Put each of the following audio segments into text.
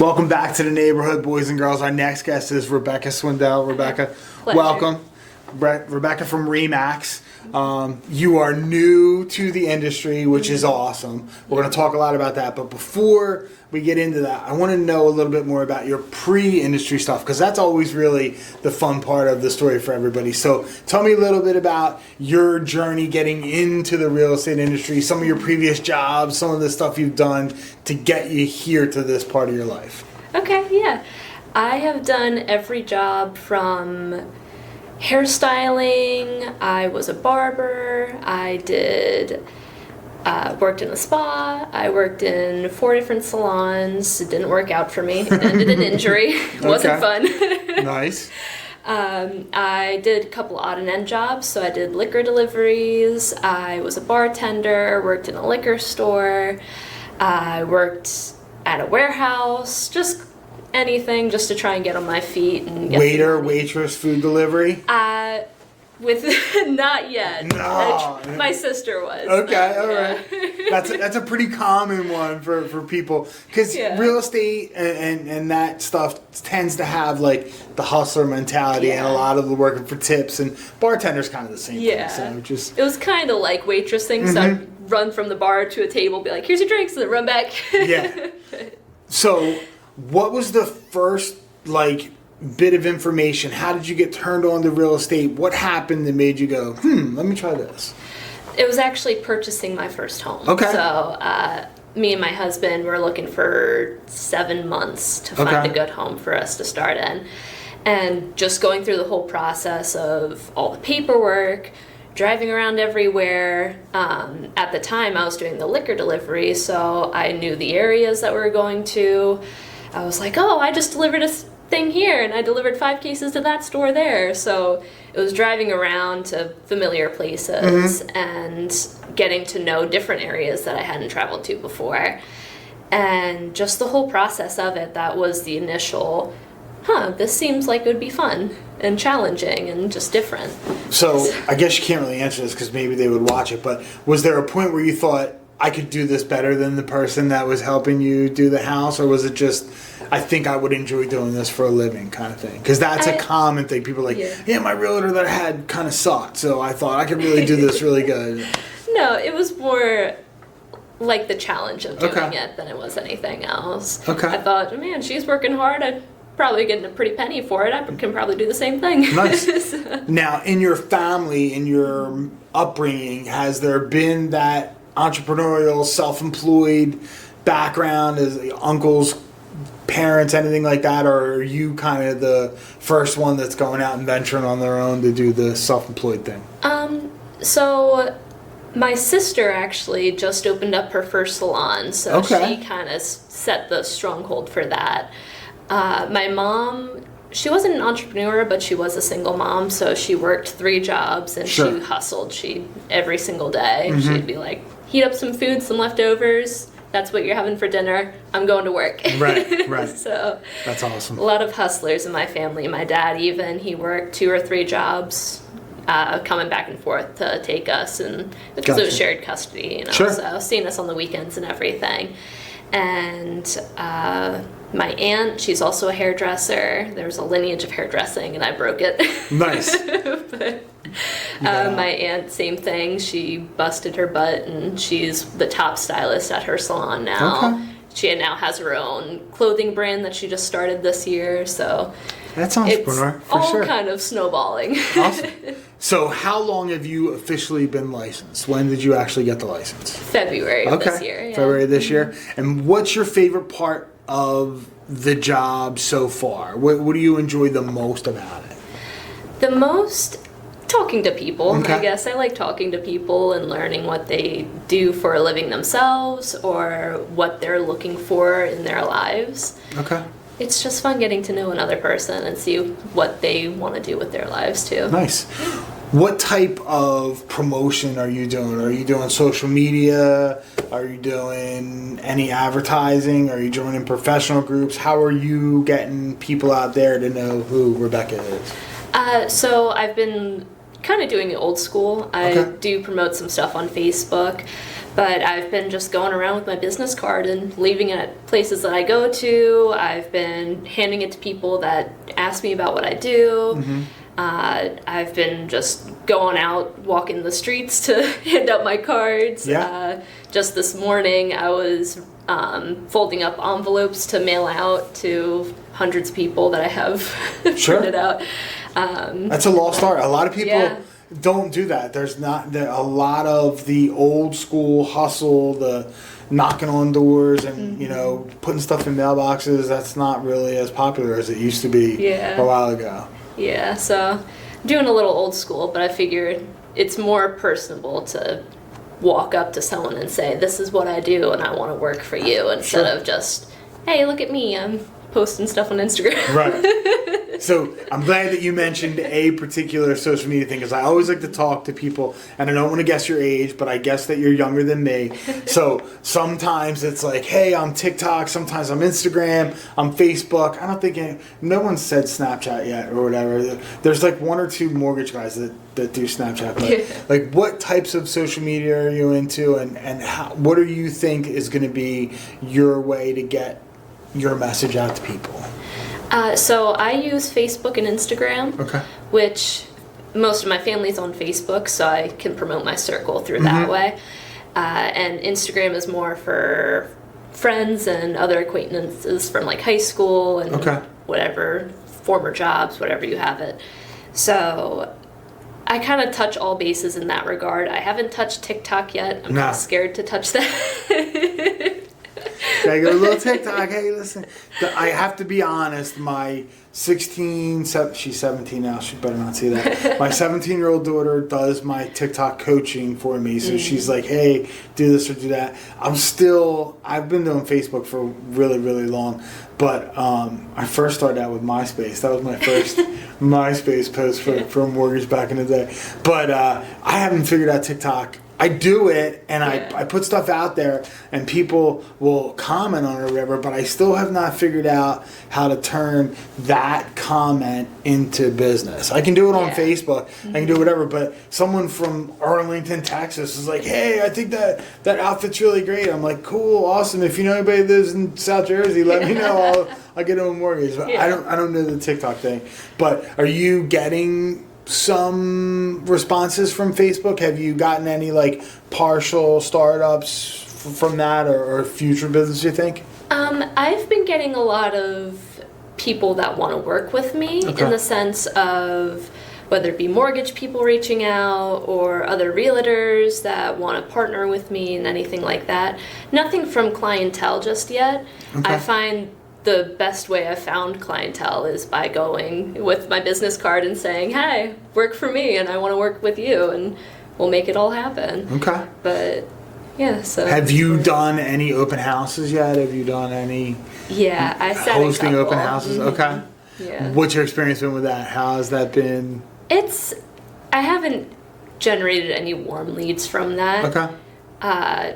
Welcome back to the neighborhood, boys and girls. Our next guest is Rebekah Swindell. Rebekah, welcome. Rebekah from ReMax. You are new to the industry, which is awesome. We're going to talk a lot about that. But before we get into that, I want to know a little bit more about your pre-industry stuff, because that's always really the fun part of the story for everybody. So tell me a little bit about your journey getting into the real estate industry, some of your previous jobs, some of the stuff you've done to get you here to this part of your life. Okay, yeah. I have done every job from hairstyling, I was a barber, I did worked in a spa, I worked in 4 different salons. It didn't work out for me. It ended in injury. It wasn't fun. Nice. I did a couple odd and end jobs, so I did liquor deliveries, I was a bartender, worked in a liquor store, I worked at a warehouse, just anything just to try and get on my feet and get Waiter, waitress, food delivery? With not yet. No. My sister was. Okay, all right. That's a pretty common one for people, because real estate and that stuff tends to have like the hustler mentality, and a lot of the working for tips, and bartenders kind of the same thing. So it was kind of like waitressing, so I'd run from the bar to a table, be like, here's your drinks, and then run back. Yeah. So what was the first bit of information? How did you get turned on to real estate? What happened that made you go, let me try this? It was actually purchasing my first home. Okay. So me and my husband were looking for 7 months to find a good home for us to start in. And just going through the whole process of all the paperwork, driving around everywhere. At the time, I was doing the liquor delivery, so I knew the areas that we were going to. I was like, oh, I just delivered a thing here, and I delivered 5 cases to that store there. So it was driving around to familiar places and getting to know different areas that I hadn't traveled to before. And just the whole process of it, that was the initial, this seems like it would be fun and challenging and just different. So I guess you can't really answer this because maybe they would watch it, but was there a point where you thought, I could do this better than the person that was helping you do the house? Or was it just, I think I would enjoy doing this for a living kind of thing? Because that's a common thing. People are like, my realtor that I had kind of sucked, so I thought I could really do this really good. No, it was more like the challenge of doing it than it was anything else. Okay. I thought, man, she's working hard. I'd probably get a pretty penny for it. I can probably do the same thing. Nice. Now, in your family, in your upbringing, has there been that entrepreneurial, self-employed background, as uncles, parents, anything like that, or are you kind of the first one that's going out and venturing on their own to do the self-employed thing? So my sister actually just opened up her first salon, so she kind of set the stronghold for that. My mom, she wasn't an entrepreneur, but she was a single mom, so she worked 3 jobs, and she hustled. Every single day, she'd be like, heat up some food, some leftovers. That's what you're having for dinner. I'm going to work. Right. So that's awesome. A lot of hustlers in my family. My dad even, he worked 2 or 3 jobs, coming back and forth to take us, and because it was shared custody, so seeing us on the weekends and everything. And my aunt, she's also a hairdresser. There's a lineage of hairdressing, and I broke it. Nice. But, my aunt, same thing. She busted her butt, and she's the top stylist at her salon now. Okay. She now has her own clothing brand that she just started this year. So that's entrepreneur, for sure. All kind of snowballing. Awesome. So how long have you officially been licensed? When did you actually get the license? February of this year. Yeah. February of this year. And what's your favorite part of the job so far? What do you enjoy the most about it? The most, talking to people, I guess. I like talking to people and learning what they do for a living themselves or what they're looking for in their lives. Okay. It's just fun getting to know another person and see what they want to do with their lives too. Nice. What type of promotion are you doing? Are you doing social media? Are you doing any advertising? Are you joining professional groups? How are you getting people out there to know who Rebekah is? So I've been kind of doing it old school. I do promote some stuff on Facebook, But I've been just going around with my business card and leaving it at places that I go to. I've been handing it to people that ask me about what I do. Mm-hmm. I've been just going out, walking the streets to hand out my cards. Yeah. Just this morning, I was folding up envelopes to mail out to hundreds of people that I have printed out. That's a lost art. A lot of people don't do that. There's not a lot of the old school hustle, the knocking on doors and putting stuff in mailboxes. That's not really as popular as it used to be a while ago. Yeah, so I'm doing a little old school, but I figured it's more personable to walk up to someone and say, this is what I do and I want to work for you, instead of just, hey, look at me, I'm posting stuff on Instagram. Right. So I'm glad that you mentioned a particular social media thing, because I always like to talk to people, and I don't want to guess your age, but I guess that you're younger than me. So sometimes it's like, hey, I'm TikTok, sometimes I'm Instagram, I'm Facebook. I don't think no one said Snapchat yet or whatever. There's like one or two mortgage guys that do Snapchat. But like, what types of social media are you into, and what do you think is going to be your way to get your message out to people? So I use Facebook and Instagram, which most of my family's on Facebook, so I can promote my circle through that way. And Instagram is more for friends and other acquaintances from like high school and whatever, former jobs, whatever you have it. So I kind of touch all bases in that regard. I haven't touched TikTok yet. I'm kind of scared to touch that. I go, little TikTok, hey, listen. I have to be honest, my 16, she's 17 now, she better not see that. My 17-year-old daughter does my TikTok coaching for me, so she's like, hey, do this or do that. I've been doing Facebook for really, really long, but I first started out with MySpace. That was my first MySpace post for mortgage back in the day. But I haven't figured out TikTok. I do it, and I put stuff out there, and people will comment on it or whatever, but I still have not figured out how to turn that comment into business. I can do it on Facebook, I can do whatever, but someone from Arlington, Texas is like, hey, I think that outfit's really great. I'm like, cool, awesome. If you know anybody that lives in South Jersey, let me know. I'll get them a mortgage. But I don't know the TikTok thing. But are you getting some responses from Facebook? Have you gotten any like partial startups from that, or future business, you think? I've been getting a lot of people that want to work with me in the sense of whether it be mortgage people reaching out or other realtors that want to partner with me and anything like that. Nothing from clientele just yet. I find the best way I found clientele is by going with my business card and saying, hey, work for me and I want to work with you and we'll make it all happen. But yeah, so. Have you done any open houses yet? Have you done any I sat hosting open houses? Yeah. What's your experience been with that? How has that been? I haven't generated any warm leads from that.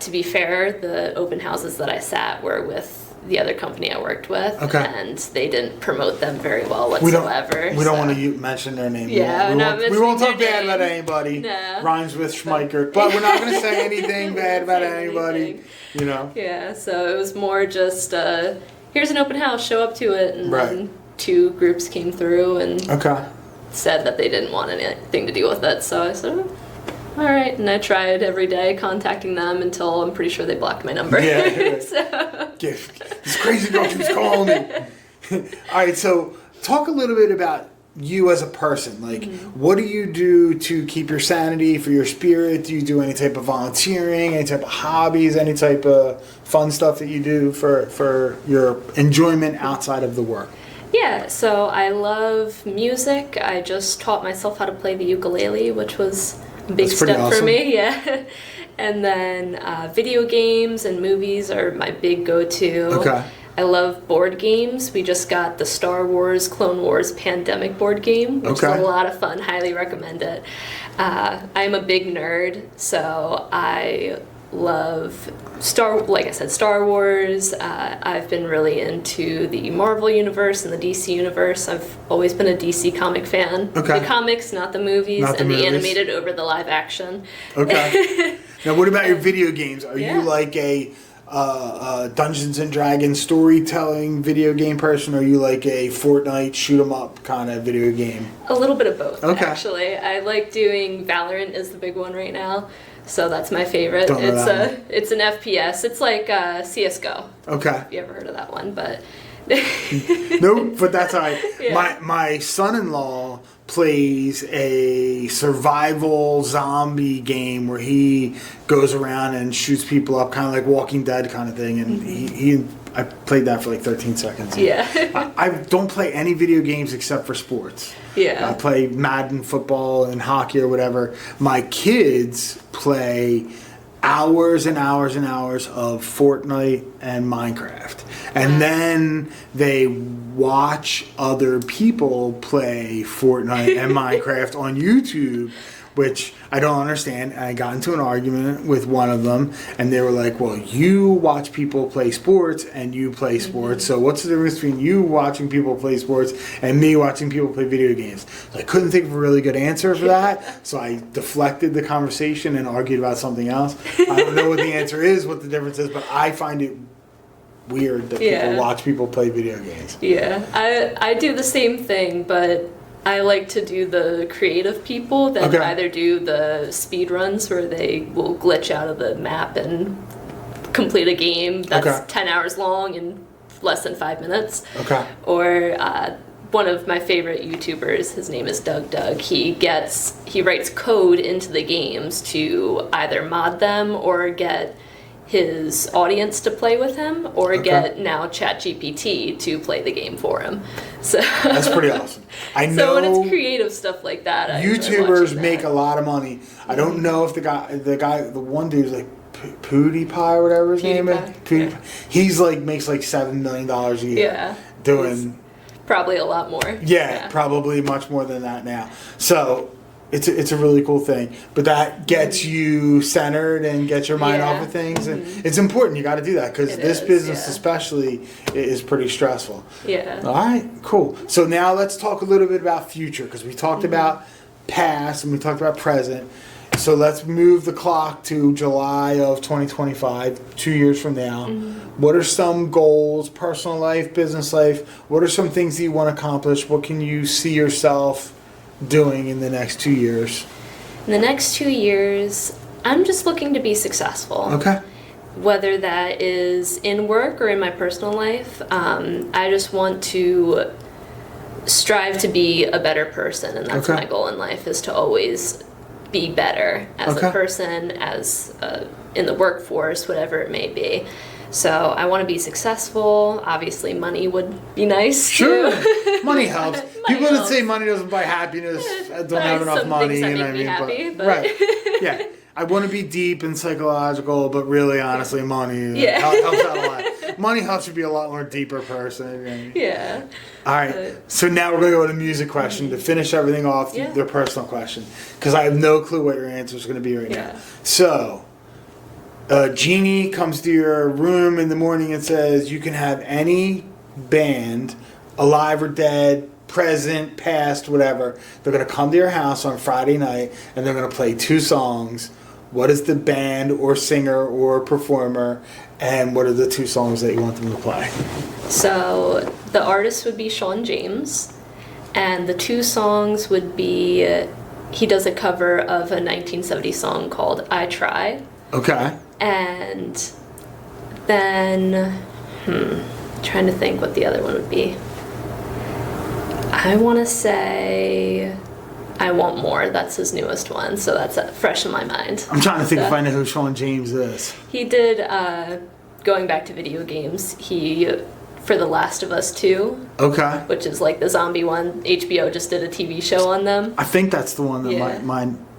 To be fair, the open houses that I sat were with the other company I worked with, and they didn't promote them very well whatsoever. We don't want to mention their name. Yeah, we won't talk bad about anybody. No. Rhymes with Schmeichert, but we're not going to say anything bad about anybody. You know. Yeah, so it was more just here's an open house, show up to it, and then two groups came through and said that they didn't want anything to do with it. So I said, all right, and I tried every day contacting them until I'm pretty sure they blocked my number. This crazy girl keeps calling me. All right, so talk a little bit about you as a person. Like, what do you do to keep your sanity, for your spirit? Do you do any type of volunteering, any type of hobbies, any type of fun stuff that you do for your enjoyment outside of the work? Yeah, so I love music. I just taught myself how to play the ukulele, which was a big step for me. And then video games and movies are my big go-to. I love board games. We just got the Star Wars Clone Wars Pandemic board game, which is a lot of fun. Highly recommend it. I'm a big nerd, so I love like I said, Star Wars. I've been really into the Marvel universe and the DC universe. I've always been a DC comic fan. Okay. The comics, not the movies, Not the and movies. the animated over the live action. Okay. Now, what about your video games? Are you like a Dungeons and Dragons storytelling video game person, or are you like a Fortnite shoot 'em up kind of video game? A little bit of both, Okay. actually. I like doing Valorant is the big one right now, so that's my favorite. Don't know that one. It's an FPS. It's like CS:GO. Okay. Have you ever heard of that one? But Nope, but that's all right. Yeah. My son-in-law plays a survival zombie game where he goes around and shoots people up, kind of like Walking Dead kind of thing. And I played that for like 13 seconds. Yeah. I don't play any video games except for sports. Yeah. I play Madden football and hockey or whatever. My kids play hours and hours and hours of Fortnite and Minecraft. And then they watch other people play Fortnite and Minecraft on YouTube, which I don't understand. I got into an argument with one of them, and they were like, well, you watch people play sports and you play sports, so what's the difference between you watching people play sports and me watching people play video games? So I couldn't think of a really good answer for that, so I deflected the conversation and argued about something else. I don't know what the answer is, what the difference is, but I find it weird that people watch people play video games. Yeah, I do the same thing, but I like to do the creative people that either do the speed runs where they will glitch out of the map and complete a game that's 10 hours long in less than 5 minutes. Okay. Or one of my favorite YouTubers, his name is Doug. He writes code into the games to either mod them or get his audience to play with him, or get now ChatGPT to play the game for him. So that's pretty awesome. I know. So when it's creative stuff like that, I enjoy YouTubers watching make a lot of money. I don't know if the one dude's like PewDiePie or whatever his name is. PewDiePie. Yeah. He's like makes like $7 million a year. Yeah. Doing probably a lot more. Yeah, probably much more than that now. So it's a really cool thing, but that gets you centered and gets your mind off of things, and it's important. You got to do that because this business especially is pretty stressful. Yeah. All right, cool. So now let's talk a little bit about future, because we talked about past and we talked about present. So let's move the clock to July of 2025, 2 years from now. What are some goals, personal life, business life? What are some things that you want to accomplish? What can you see yourself doing in the next 2 years? In the next 2 years, I'm just looking to be successful. Okay. Whether that is in work or in my personal life, I just want to strive to be a better person, and that's my goal in life, is to always be better as a person, as in the workforce, whatever it may be. So I want to be successful. Obviously, money would be nice. Sure, money helps. People that say money doesn't buy happiness don't have enough money. Some things that make me happy, but right? Yeah, I want to be deep and psychological, but really, honestly, money helps out a lot. Money helps you be a lot more deeper person. Yeah. All right. So now we're going to go to the music question to finish everything off. The personal question, because I have no clue what your answer is going to be right now. So. A genie comes to your room in the morning and says you can have any band, alive or dead, present, past, whatever. They're going to come to your house on Friday night and they're going to play 2 songs. What is the band or singer or performer, and what are the 2 songs that you want them to play? So the artist would be Sean James, and the 2 songs would be, he does a cover of a 1970 song called I Try. Okay. And then, trying to think what the other one would be. I want to say I Want More. That's his newest one, so that's fresh in my mind. I'm trying to think if I know who Sean James is. He did, going back to video games, for The Last of Us 2. Okay. Which is like the zombie one. HBO just did a TV show on them. I think that's the one that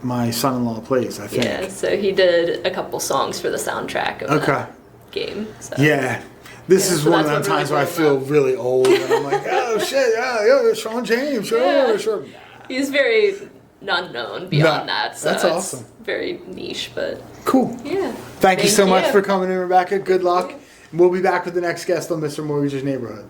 my son-in-law plays, I think. Yeah, so he did a couple songs for the soundtrack of that game. So. Yeah. This is one of the times where I feel really old, and I'm like, oh shit, yeah, Sean James, sure. He's very unknown beyond that. So that's awesome. Very niche, but cool. Yeah. Thank you so much for coming in, Rebekah. Good luck. We'll be back with the next guest on Mr. Mortgage's Neighborhood.